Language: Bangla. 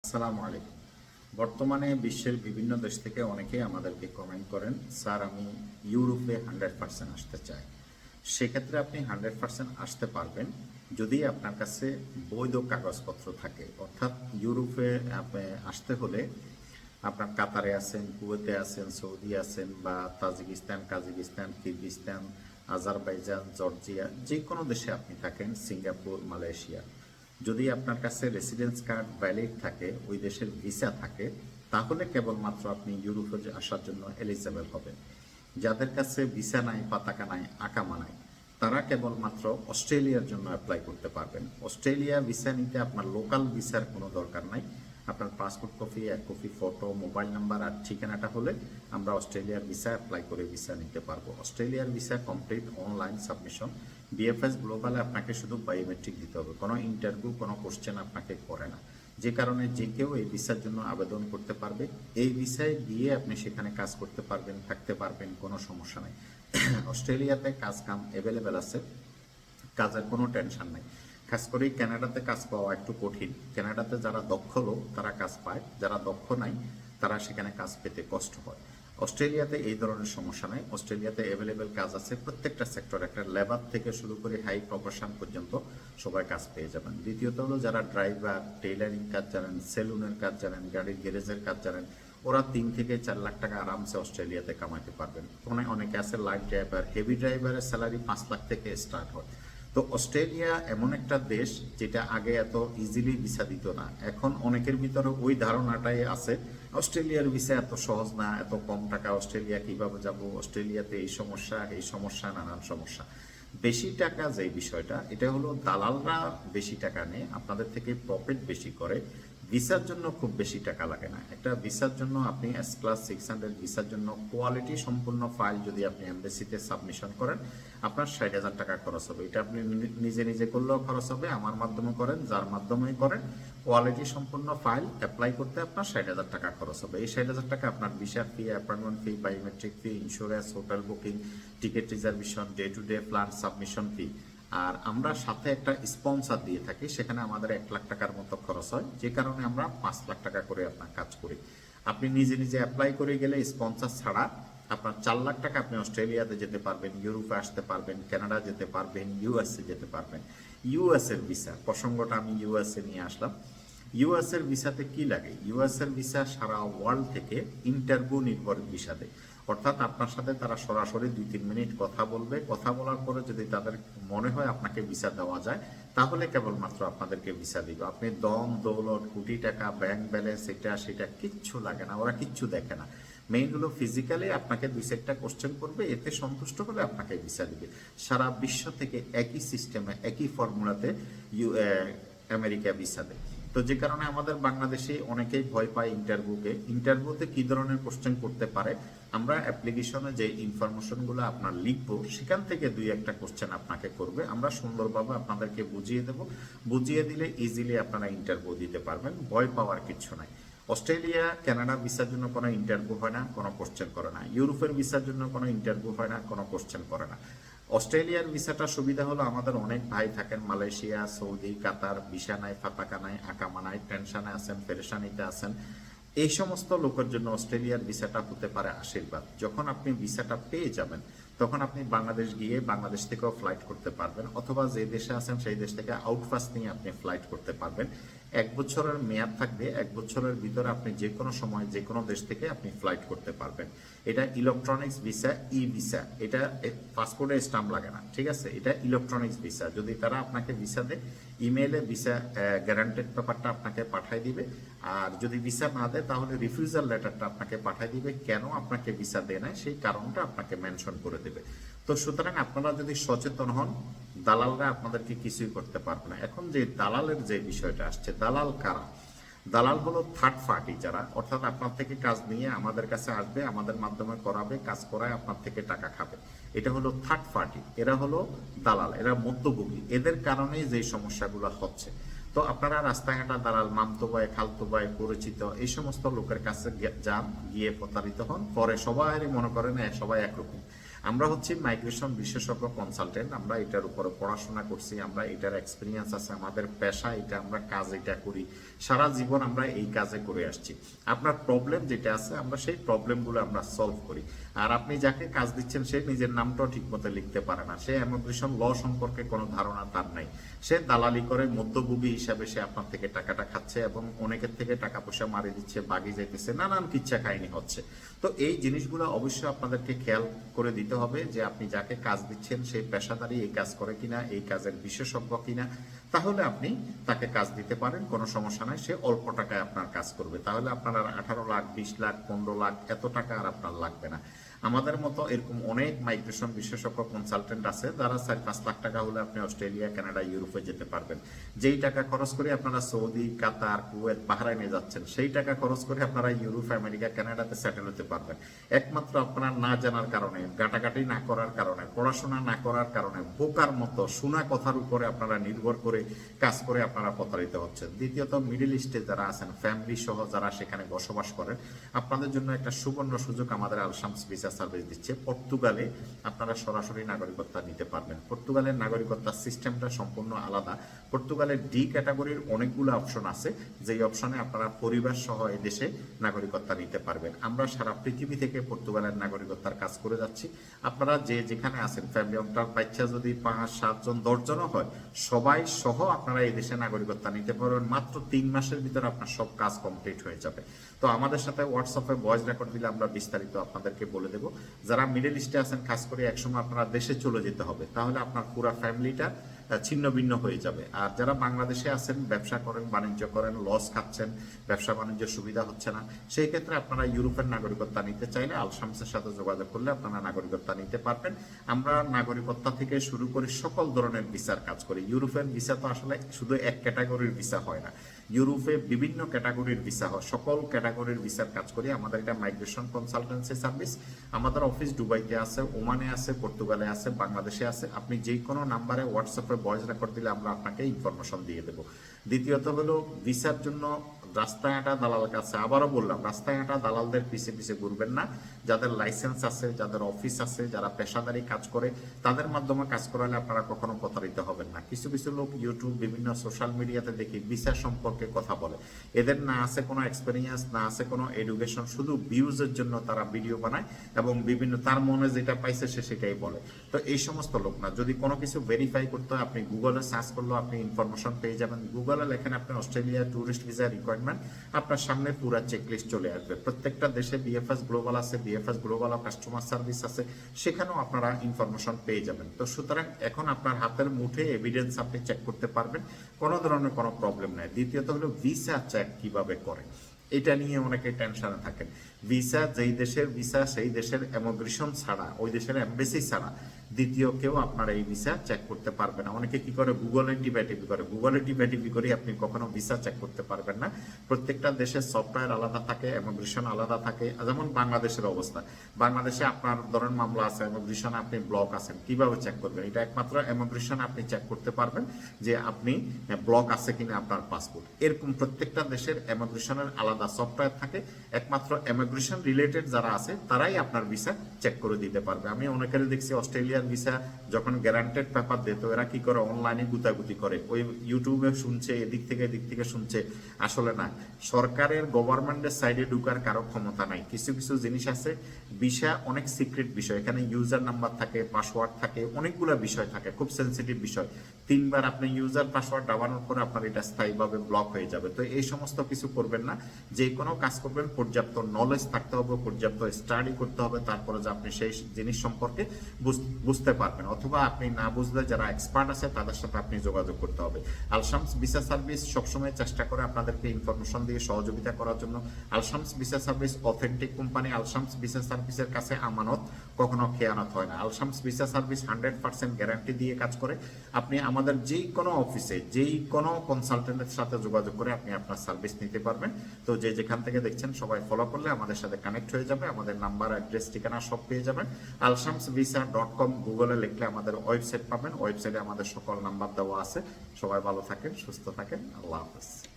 আসসালামু আলাইকুম। বর্তমানে বিশ্বের বিভিন্ন দেশ থেকে অনেকেই আমাদেরকে কমেন্ট করেন, স্যার আমি ইউরোপে 100% আসতে চাই। সেক্ষেত্রে আপনি 100% আসতে পারবেন যদি আপনার কাছে বৈধ কাগজপত্র থাকে। অর্থাৎ ইউরোপে আপনি আসতে হলে আপনার কাতারে আছেন, কুয়েতে আছেন, সৌদি আছেন, বা Tajikistan, Kazakhstan, Kyrgyzstan, Azerbaijan, Georgia, যে কোনো দেশে আপনি থাকেন, সিঙ্গাপুর, মালয়েশিয়া, যদি আপনার কাছে রেসিডেন্স কার্ড ভ্যালিড থাকে, ওই দেশের ভিসা থাকে, তাহলে কেবলমাত্র আপনি ইউরোপে আসার জন্য এলিজেবল হবেন। যাদের কাছে ভিসা নাই, পতাকা নাই, আকামা নাই, তারা কেবলমাত্র অস্ট্রেলিয়ার জন্য অ্যাপ্লাই করতে পারবেন। অস্ট্রেলিয়া ভিসা নিতে আপনার লোকাল ভিসার কোনো দরকার নাই। আপনার পাসপোর্ট কপি, এক কপি ফটো, মোবাইল নাম্বার আর ঠিকানাটা হলে আমরা অস্ট্রেলিয়ার ভিসা অ্যাপ্লাই করে ভিসা নিতে পারবো। অস্ট্রেলিয়ার visa complete online submission. VFS গ্লোবালে আপনাকে শুধু বায়োমেট্রিক দিতে হবে, কোনো ইন্টারভিউ, কোনো কোশ্চেন আপনাকে করে না। যে কারণে যে কেউ এই ভিসার জন্য আবেদন করতে পারবে। এই ভিসায় গিয়ে আপনি সেখানে কাজ করতে পারবেন, থাকতে পারবেন, কোনো সমস্যা নেই। অস্ট্রেলিয়াতে কাজ কাম অ্যাভেলেবেল আছে, কাজের কোনো টেনশন নেই। খাস করে কানাডাতে কাজ পাওয়া একটু কঠিন। কানাডাতে যারা দক্ষ লোক তারা কাজ পায়, যারা দক্ষ নাই তারা সেখানে কাজ পেতে কষ্ট হয়। অস্ট্রেলিয়াতে এই ধরনের সমস্যা নাই। অস্ট্রেলিয়াতে অ্যাভেলেবেল কাজ আছে প্রত্যেকটা সেক্টর, একটা লেবার থেকে শুরু করে হাই প্রফেশন পর্যন্ত সবাই কাজ পেয়ে যাবেন। দ্বিতীয়ত হলো যারা ড্রাইভার, টেইলারিং কাজ জানেন, সেলুনের কাজ জানেন, গাড়ির গ্যারেজের কাজ জানেন, ওরা 3 থেকে 4 লাখ টাকা আরামসে অস্ট্রেলিয়াতে কামাইতে পারবেন। অনেকে আছে লাইট ড্রাইভার, হেভি ড্রাইভারের স্যালারি 5 লাখ থেকে স্টার্ট হয়। তো অস্ট্রেলিয়া এমন একটা দেশ যেটা আগে এত ইজিলি ভিসা দিত না। এখন অনেকের ভিতরে ওই ধারণাটাই আছে অস্ট্রেলিয়ার ভিসা এত সহজ না, এত কম টাকা, অস্ট্রেলিয়া কিভাবে যাব, অস্ট্রেলিয়াতে এই সমস্যা, এই সমস্যা, নানান সমস্যা। বেশি টাকা যে বিষয়টা, এটা হলো দালালরা বেশি টাকা নেয়, আপনাদের থেকে প্রফিট বেশি করে। ভিসার জন্য খুব বেশি টাকা লাগে না। একটা ভিসার জন্য আপনি S+600 ভিসার জন্য কোয়ালিটি সম্পূর্ণ ফাইল যদি আপনি এমবেসিতে সাবমিশন করেন, আপনার 60,000 টাকা খরচ হবে। এটা আপনি নিজে নিজে করলেও খরচ হবে, আমার মাধ্যমে করেন, যার মাধ্যমেই করেন, কোয়ালিটি সম্পূর্ণ ফাইল অ্যাপ্লাই করতে আপনার 60,000 টাকা খরচ হবে। এই 60,000 টাকা আপনার ভিসার fee, appointment fee, biometric fee, insurance, hotel booking, ticket reservation, day to day plan, submission fee, আর আমরা সাথে একটা স্পন্সর দিয়ে থাকি, সেখানে আমাদের 1 লাখ টাকার মতো খরচ হয়, যে কারণে আমরা 5 লাখ টাকা করে আপনার কাজ করি। আপনি নিজে নিজে অ্যাপ্লাই করে গেলে স্পন্সর ছাড়া আপনার 4 লাখ টাকা আপনি অস্ট্রেলিয়াতে যেতে পারবেন, ইউরোপে আসতে পারবেন, কানাডা যেতে পারবেন, ইউএসএ যেতে পারবেন। ইউএস এর ভিসা প্রসঙ্গটা আমি ইউএসএ নিয়ে আসলাম। ইউএস এর ভিসাতে কি লাগে? ইউএস এর ভিসা সারা ওয়ার্ল্ড থেকে ইন্টারভিউ নির্ভর ভিসা দেয়। অর্থাৎ আপনার সাথে তারা সরাসরি 2-3 মিনিট কথা বলবে। কথা বলার পরে যদি তাদের মনে হয় আপনাকে ভিসা দেওয়া যায়, তাহলে কেবলমাত্র আপনাদেরকে ভিসা দিবে। আপনি দম দৌলত, কোটি টাকা, ব্যাংক ব্যালেন্স, এটা সেটা কিচ্ছু লাগে না, ওরা কিচ্ছু দেখে না। মেইন হলো ফিজিক্যালি আপনাকে 2-4টা কোশ্চেন করবে, এতে সন্তুষ্ট হলে আপনাকে ভিসা দিবে। সারা বিশ্ব থেকে একই সিস্টেমে, একই ফর্মুলাতে আমেরিকা ভিসা দেয়। তো যে কারণে আমাদের বাংলাদেশে অনেকেই ভয় পায় ইন্টারভিউকে। ইন্টারভিউতে কি ধরনের কোশ্চেন করতে পারে, আমরা অ্যাপ্লিকেশনে যে ইনফরমেশনগুলো আপনার লিখবো, সেখান থেকে 2-1টা কোশ্চেন আপনাকে করবে, আমরা সুন্দরভাবে আপনাদেরকে বুঝিয়ে দেব। বুঝিয়ে দিলে ইজিলি আপনারা ইন্টারভিউ দিতে পারবেন, ভয় পাওয়ার কিছু নাই। অস্ট্রেলিয়া, কানাডা ভিসার জন্য কোনো ইন্টারভিউ হয় না, কোনো কোশ্চেন করে না। ইউরোপের ভিসার জন্য কোনো ইন্টারভিউ হয় না, কোনো কোশ্চেন করে না। অস্ট্রেলিয়ার ভিসাটা সুবিধা হলো, আমাদের অনেক ভাই থাকেন মালয়েশিয়া, সৌদি, কাতার, ভিসা নাই, ফাতাকা নাই, আকামা নাই, টেনশনে আছেন, পেরেশানিতে আছেন। এই সমস্ত লোকের জন্য অস্ট্রেলিয়ার ভিসাটা হতে পারে আশীর্বাদ। যখন আপনি ভিসাটা পেয়ে যাবেন, তখন আপনি বাংলাদেশ গিয়ে বাংলাদেশ থেকেও ফ্লাইট করতে পারবেন, অথবা যে দেশে আছেন সেই দেশ থেকে আউটপাস নিয়ে আপনি ফ্লাইট করতে পারবেন। 1 বছরের মেয়াদ থাকবে, 1 বছরের ভিতরে আপনি যে কোনো সময় যে কোনো দেশ থেকে আপনি ফ্লাইট করতে পারবেন। এটা ইলেকট্রনিক্স ভিসা, ই ভিসা, এটা পাসপোর্টে স্টাম্প লাগে না, ঠিক আছে? এটা ইলেকট্রনিক্স ভিসা। যদি তারা আপনাকে ভিসা দেয়, ইমেইলে ভিসা গ্যারান্টেড পেপারটা আপনাকে পাঠিয়ে দিবে। আর যদি ভিসা না দেয়, তাহলে রিফিউজাল লেটারটা আপনাকে পাঠিয়ে দিবে, কেন আপনাকে ভিসা দেয় না সেই কারণটা আপনাকে মেনশন করে দেবে। তো সুতরাং আপনারা যদি সচেতন হন, দালালরা আপনাদেরকে কিছুই করতে পারবে না। এখন যে দালালের যে বিষয়টা আসছে, দালাল কারা? দালাল হলো থার্ড পার্টি, যারা অর্থাৎ আপনার থেকে কাজ নিয়ে আমাদের কাছে আসবে, আমাদের মাধ্যমে করাবে, কাজ করায় আপনার থেকে টাকা খাবে। এটা হলো থার্ড পার্টি, এরা হলো দালাল, এরা মধ্যভোগী। এদের কারণেই যে সমস্যাগুলো হচ্ছে। তো আপনারা রাস্তাঘাটা দালাল, মামতো ভাই, খালতো ভাই, পরিচিত, এই সমস্ত লোকের কাছে যান, গিয়ে প্রতারিত হন, পরে সবাই মনে করেন সবাই একরকম। আমরা হচ্ছে মাইগ্রেশন বিশেষজ্ঞ কনসালটেন্ট, আমরা এটার উপরে পড়াশোনা করছি, আমরা এটার এক্সপিরিয়েন্স আছে, আমাদের পেশা এটা, আমরা কাজ এটা করি, সারা জীবন আমরা এই কাজে করে আসছি। আপনার প্রবলেম যেটা আছে আমরা সেই প্রবলেমগুলো আমরা সলভ করি। আর আপনি যাকে কাজ দিচ্ছেন সে নিজের নামটাও ঠিকমতো লিখতে পারে না, সে ইমিগ্রেশন ল সম্পর্কে কোনো ধারণা তার নাই, সে দালালি করে মধ্যভোগী হিসাবে সে আপনার থেকে টাকাটা খাচ্ছে এবং অনেকের থেকে টাকা পয়সা মারি দিচ্ছে, বাগি যাইতেছে, নানান কিচ্ছা কাহিনী হচ্ছে। তো এই জিনিসগুলো অবশ্যই আপনাদেরকে খেয়াল করে দিতে হবে যে আপনি যাকে কাজ দিচ্ছেন সেই পেশাদারি, এই কাজ করে কিনা, এই কাজের বিশেষজ্ঞ কিনা, তাহলে আপনি তাকে কাজ দিতে পারেন, কোনো সমস্যা নাই। সে অল্প টাকায় আপনার কাজ করবে, তাহলে আপনার আর 18 লাখ 20 লাখ 15 লাখ এত টাকা আর আপনার লাগবে না। আমাদের মতো এরকম অনেক মাইগ্রেশন বিশেষজ্ঞ কনসালটেন্ট আছে যারা 4-5 লাখ টাকা হলে আপনি অস্ট্রেলিয়া, কানাডা, ইউরোপে যেতে পারবেন। যেই টাকা খরচ করে আপনারা সৌদি, কাতার, কুয়েত, বাহরাইনে যাচ্ছেন, সেই টাকা খরচ করে আপনারা ইউরোপ, আমেরিকা, কানাডাতে সেটেল হতে পারবেন। একমাত্র আপনারা না জানার কারণে, ঘাটাঘাটি না করার কারণে, পড়াশোনা না করার কারণে, বোকার মতো শোনা কথার উপরে আপনারা নির্ভর করে কাজ করে আপনারা প্রতারিত হচ্ছেন। দ্বিতীয়ত, মিডল ইস্টে যারা আছেন, ফ্যামিলি সহ যারা সেখানে বসবাস করেন, আপনাদের জন্য একটা সুবর্ণ সুযোগ আমাদের আল শামস ভিসা সার্ভিস দিচ্ছে। পর্তুগালে আপনারা সরাসরি নাগরিকত্ব নিতে পারবেন। পর্তুগালের নাগরিকত্বের সিস্টেমটা সম্পূর্ণ আলাদা। পর্তুগালের ডি ক্যাটাগরির অনেকগুলো অপশন আছে, যেই অপশনে আপনারা পরিবার সহ এই দেশে নাগরিকত্ব নিতে পারবেন। আমরা সারা পৃথিবী থেকে পর্তুগালের নাগরিকত্বের কাজ করে যাচ্ছি। আপনারা যে যেখানে আছেন, ফ্যামিলি অন্টার বাচ্চা যদি 5-7 জন 10 জনও হয়, সবাই সহ আপনারা এই দেশে নাগরিকত্ব নিতে পারবেন। মাত্র 3 মাসের ভিতরে আপনার সব কাজ কমপ্লিট হয়ে যাবে। তো আমাদের সাথে হোয়াটসঅ্যাপে ভয়েস রেকর্ড দিলে আমরা বিস্তারিত আপনাদেরকে বলে দেব। যারা মিডল ইস্টে আছেন, খাস করে একসময় আপনারা দেশে চলে যেতে হবে, তাহলে আপনার পুরো ফ্যামিলিটা ছিন্ন ভিন্ন হয়ে যাবে। আর যারা বাংলাদেশে আছেন, ব্যবসা করেন, বাণিজ্য করেন, লস খাচ্ছেন, ব্যবসা বাণিজ্যের সুবিধা হচ্ছে না, সেই ক্ষেত্রে আপনারা ইউরোপের নাগরিকত্ব নিতে চাইলে আল শামসের সাথে যোগাযোগ করলে আপনারা নাগরিকত্ব নিতে পারবেন। আমরা নাগরিকত্ব থেকে শুরু করে সকল ধরনের ভিসার কাজ করি। ইউরোপের ভিসা তো আসলে শুধু এক ক্যাটাগরির ভিসা হয় না, ইউরোপে বিভিন্ন ক্যাটাগরির ভিসা হয়, সকল ক্যাটাগরির ভিসার কাজ করি। আমাদের এটা মাইগ্রেশন কনসালটেন্সি সার্ভিস। আমাদের অফিস দুবাইতে আছে, ওমানে আছে, পর্তুগালে আছে, বাংলাদেশে আছে। আপনি যে কোনো নাম্বারে হোয়াটসঅ্যাপে ভয়েস রেকর্ড দিলে আমরা আপনাকে ইনফরমেশন দিয়ে দেবো। দ্বিতীয়ত হলো, ভিসার জন্য রাস্তায় হাঁটা দালালের কাছে, আবারও বললাম, রাস্তায় হাঁটা দালালদের পিছে পিছে ঘুরবেন না। যাদের লাইসেন্স আছে, যাদের অফিস আছে, যারা পেশাদারি কাজ করে, তাদের মাধ্যমে কাজ করালে আপনারা কখনো প্রতারিত হবেন না। কিছু কিছু লোক ইউটিউব, বিভিন্ন সোশ্যাল মিডিয়াতে দেখি ভিসা সম্পর্কে কথা বলে, এদের না আছে কোনো এক্সপেরিয়েন্স, না আছে কোনো এডুকেশন, শুধু ভিউজের জন্য তারা ভিডিও বানায় এবং বিভিন্ন তার মনে যেটা পাইছে সে সেটাই বলে। তো এই সমস্ত লোক না। যদি কোনো কিছু ভেরিফাই করতে হয়, আপনি গুগলে সার্চ করলেও আপনি ইনফরমেশন পেয়ে যাবেন। গুগলে লেখেন আপনি অস্ট্রেলিয়া ট্যুরিস্ট ভিসা রিকোয়ারমেন্ট, আপনার সামনে পুরো চেকলিস্ট চলে আসবে। প্রত্যেকটা দেশে বিএফএস গ্লোবাল আছে, বিএফএস গ্লোবাল কাস্টমার সার্ভিস আছে, সেখানেও আপনারা ইনফরমেশন পেয়ে যাবেন। তো সুতরাং এখন আপনার হাতের মুঠে এভিডেন্স আপনি চেক করতে পারবেন, কোনো ধরনের কোনো প্রবলেম নাই। দ্বিতীয়ত হলো, ভিসা চেক কিভাবে করে, এটা নিয়ে অনেকে টেনশনে থাকেন। ভিসা, যেই দেশের ভিসা সেই দেশের ইমিগ্রেশন ছাড়া, ওই দেশের এমবেসি ছাড়া দ্বিতীয় কেউ আপনার এই ভিসা চেক করতে পারবে না। অনেকে কি করে, গুগলে টিপি করে, গুগলে টিপি করে আপনি কখনো ভিসা চেক করতে পারবেন না। প্রত্যেকটা দেশের সফটওয়্যার আলাদা থাকে, ইমিগ্রেশন আলাদা থাকে। যেমন বাংলাদেশের অবস্থা, বাংলাদেশে আপনার ধরেন মামলা আছে, ইমিগ্রেশন আপনি ব্লক আছেন, কিভাবে চেক করবেন? এটা একমাত্র ইমিগ্রেশন আপনি চেক করতে পারবেন যে আপনি ব্লক আছে কিনা আপনার পাসপোর্ট। এরকম প্রত্যেকটা দেশের ইমিগ্রেশনের আলাদা সফটওয়্যার থাকে। একমাত্র ইমিগ্রেশন রিলেটেড যারা আছে তারাই আপনার ভিসা চেক করে দিতে পারবে। আমি অনেকের দেখছি অস্ট্রেলিয়ার ভিসা যখন গ্যারান্টেড পেপার দেয়, তো এরা কি করে, অনলাইনে গুতাগুতি করে, ওই ইউটিউবে শুনছে, এদিক থেকে শুনছে। আসলে না, সরকারের গভর্নমেন্টের সাইডে ঢুকার কারো ক্ষমতা নাই। কিছু কিছু জিনিস আছে, ভিসা অনেক সিক্রেট বিষয়, এখানে ইউজার নাম্বার থাকে, পাসওয়ার্ড থাকে, অনেকগুলো বিষয় থাকে, খুব সেন্সিটিভ বিষয়। 3 বার আপনি ইউজার পাসওয়ার্ড দাবানোর পরে আপনার এটা স্থায়ীভাবে ব্লক হয়ে যাবে। তো এই সমস্ত কিছু করবেন না। যে কোনো কাজ করবেন পর্যাপ্ত নলেজ থাকতে হবে, পর্যাপ্ত স্টাডি করতে হবে, তারপরে যে আপনি সেই জিনিস সম্পর্কে বুঝতে পারবেন। অথবা আপনি না বুঝলে যারা এক্সপার্ট আছে তাদের সাথে আপনি যোগাযোগ করতে হবে। আল শামস ভিসা সার্ভিস সবসময় চেষ্টা করে আপনাদেরকে ইনফরমেশন দিয়ে সহযোগিতা করার জন্য। Al Shams visa service authentic company. Al Shams visa সার্ভিসের কাছে আমানত, কখনো খেয়ানত হয় না। Al Shams visa service 100% guarantee দিয়ে কাজ করে। আপনি আমাদের যেই কোনো অফিসে, যেই কোনো কনসালটেন্টের সাথে যোগাযোগ করে আপনি আপনার সার্ভিস নিতে পারবেন। তো যে যেখান থেকে দেখছেন সবাই ফলো করলে আমাদের সাথে কানেক্ট হয়ে যাবে, আমাদের নাম্বার, অ্যাড্রেস, ঠিকানা সব পেয়ে যাবেন। alshamsvisa.com গুগলে লিখলে আমাদের ওয়েবসাইট পাবেন। ওয়েবসাইটে আমাদের সকল নাম্বার দেওয়া আছে। সবাই ভালো থাকেন, সুস্থ থাকেন। আল্লাহ হাফেজ।